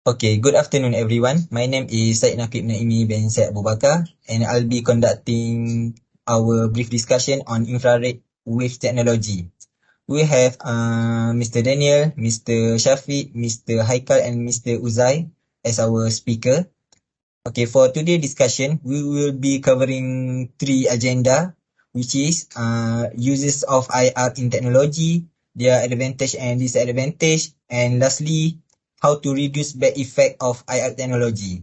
Okay, good afternoon everyone. My name is Syed Naqib Naimi bin Syed Abu Bakar and I'll be conducting our brief discussion on infrared wave technology. We have Mr. Daniel, Mr. Shafiq, Mr. Haikal and Mr. Uzai as our speaker. Okay, for today's discussion, we will be covering three agenda, which is uses of IR in technology, their advantage and disadvantage, and lastly, how to reduce bad effect of IR technology.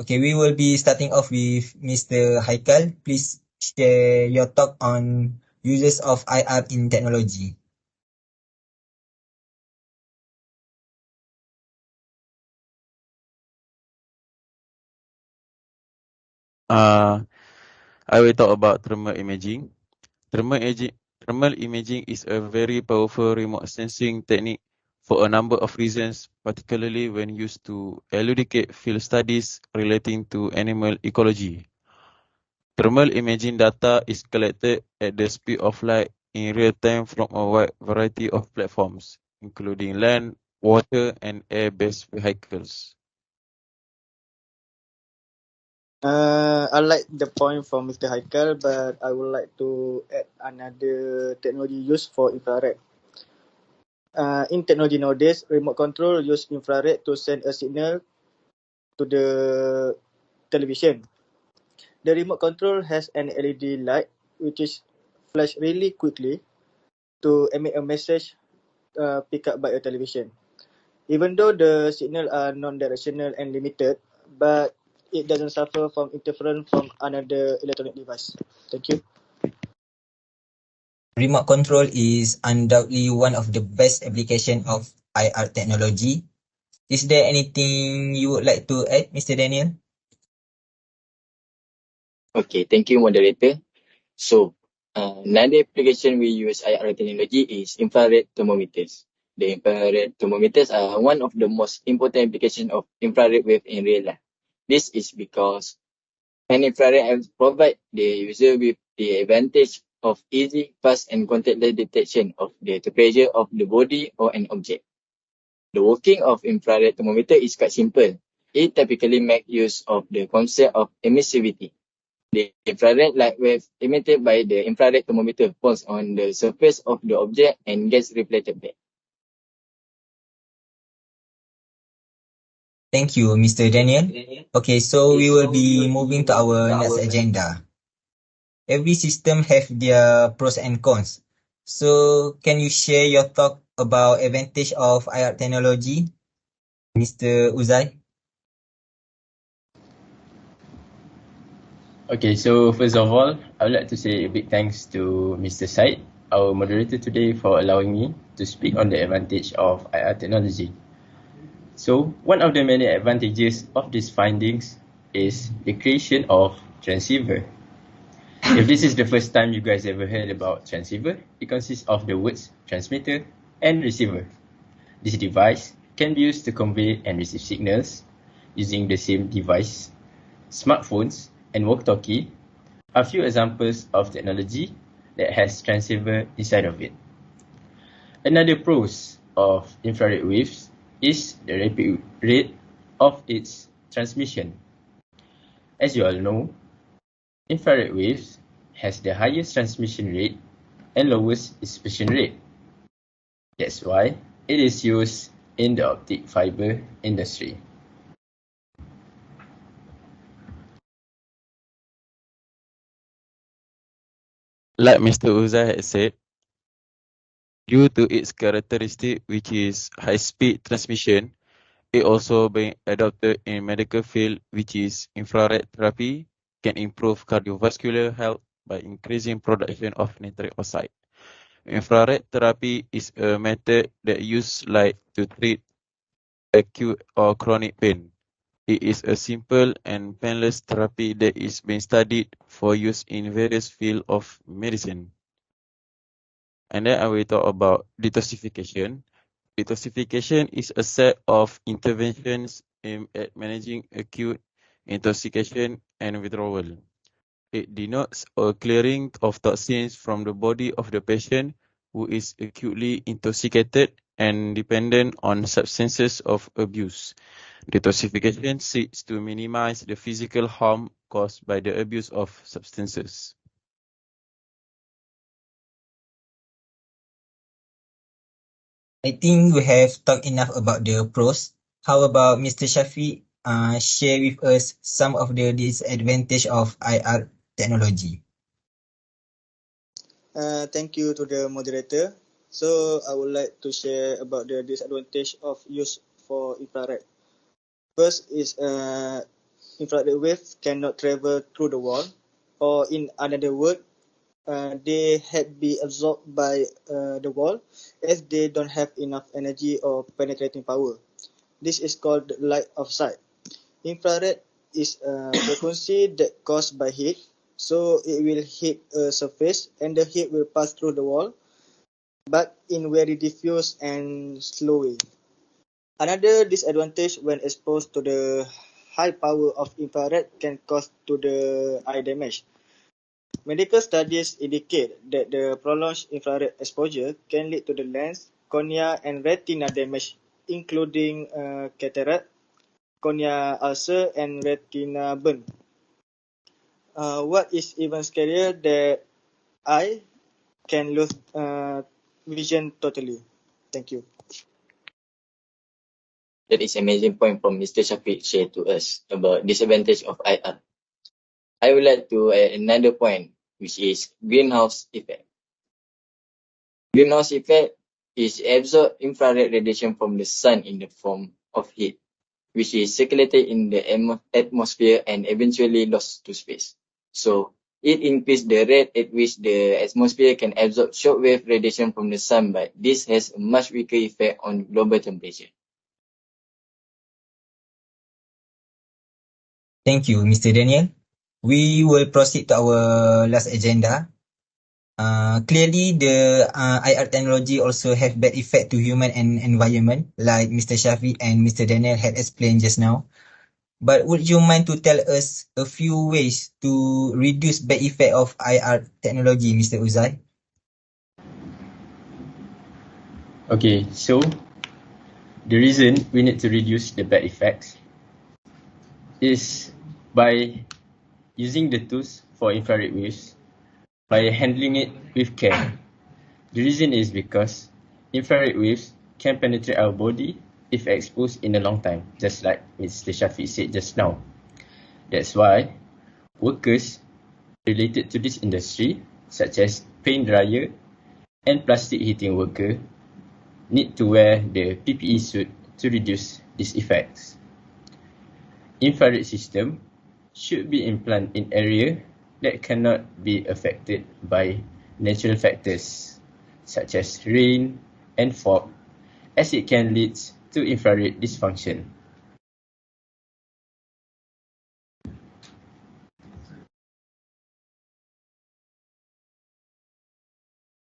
Okay, we will be starting off with Mr. Haikal. Please share your talk on uses of IR in technology. I will talk about thermal imaging. Thermal imaging is a very powerful remote sensing technique for a number of reasons, particularly when used to elucidate field studies relating to animal ecology. Thermal imaging data is collected at the speed of light in real time from a wide variety of platforms, including land, water, and air-based vehicles. I like the point from Mr. Haikal, but I would like to add another technology used for infrared. In technology nowadays, remote control use infrared to send a signal to the television. The remote control has an LED light which is flash really quickly to emit a message picked up by a television. Even though the signal are non-directional and limited, but it doesn't suffer from interference from another electronic device. Thank you. Remote control is undoubtedly one of the best application of IR technology. Is there anything you would like to add, Mr. Daniel? Okay, thank you, moderator. So, another application we use IR technology is infrared thermometers. The infrared thermometers are one of the most important applications of infrared wave in real life. This is because an infrared helps provide the user with the advantage of easy, fast, and contactless detection of the temperature of the body or an object. The working of infrared thermometer is quite simple. It typically makes use of the concept of emissivity. The infrared light wave emitted by the infrared thermometer falls on the surface of the object and gets reflected back. Thank you, Mr. Daniel. Okay, so we will be moving to our next agenda. Every system have their pros and cons. So can you share your thought about advantage of IR technology, Mr. Uzai? Okay, so first of all, I would like to say a big thanks to Mr. Syed, our moderator today, for allowing me to speak on the advantage of IR technology. So, one of the many advantages of these findings is the creation of transceiver. If this is the first time you guys ever heard about transceiver, it consists of the words transmitter and receiver. This device can be used to convey and receive signals using the same device. Smartphones and walkie-talkie are few examples of technology that has transceiver inside of it. Another pros of infrared waves is the rapid rate of its transmission. As you all know, infrared waves has the highest transmission rate and lowest dispersion rate. That's why it is used in the optic fiber industry. Like Mr. Uzai had said, due to its characteristic, which is high-speed transmission, it also being adopted in medical field, which is infrared therapy, can improve cardiovascular health by increasing production of nitric oxide. Infrared therapy is a method that used light to treat acute or chronic pain. It is a simple and painless therapy that is being studied for use in various fields of medicine. And then I will talk about detoxification. Detoxification is a set of interventions aimed at managing acute intoxication and withdrawal. It denotes a clearing of toxins from the body of the patient who is acutely intoxicated and dependent on substances of abuse. Detoxification seeks to minimize the physical harm caused by the abuse of substances. I think we have talked enough about the pros. How about Mr. Shafiq share with us some of the disadvantage of IR technology? Thank you to the moderator. So I would like to share about the disadvantage of use for infrared. First is infrared wave cannot travel through the wall, or in another word, they had be absorbed by the wall as they don't have enough energy or penetrating power. This is called light of sight. Infrared is a frequency that caused by heat, so it will hit a surface and the heat will pass through the wall, but in very diffuse and slow way. Another disadvantage when exposed to the high power of infrared can cause to the eye damage. Medical studies indicate that the prolonged infrared exposure can lead to the lens, cornea, and retina damage, including cataract, cornea ulcer, and retina burn. What is even scarier, the eye can lose vision totally. Thank you. That is amazing point from Mr. Shafiq shared to us about disadvantage of IR. I would like to add another point, which is greenhouse effect. Greenhouse effect is absorb infrared radiation from the sun in the form of heat, which is circulated in the atmosphere and eventually lost to space. So it increases the rate at which the atmosphere can absorb shortwave radiation from the sun, but this has a much weaker effect on global temperature. Thank you, Mr. Daniel. We will proceed to our last agenda. Clearly, the IR technology also have bad effect to human and environment, like Mr. Shafiq and Mr. Daniel had explained just now. But would you mind to tell us a few ways to reduce bad effect of IR technology, Mr. Uzai? Okay, so the reason we need to reduce the bad effects is by using the tools for infrared waves, by handling it with care. The reason is because infrared waves can penetrate our body if exposed in a long time, just like Mr. Shafiq said just now. That's why workers related to this industry, such as paint dryer and plastic heating worker, need to wear the PPE suit to reduce these effects. Infrared system should be implanted in area that cannot be affected by natural factors such as rain and fog, as it can lead to infrared dysfunction.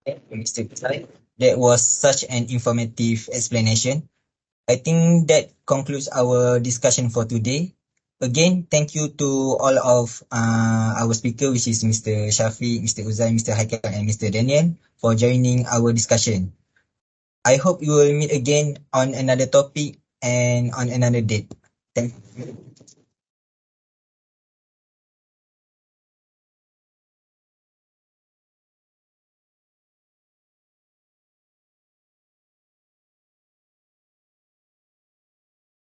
Thank you, Mr. Uzai. That was such an informative explanation. I think that concludes our discussion for today. Again, thank you to all of our speakers, which is Mr. Shafiq, Mr. Uzai, Mr. Haikal, and Mr. Daniel for joining our discussion. I hope you will meet again on another topic and on another date. Thank you.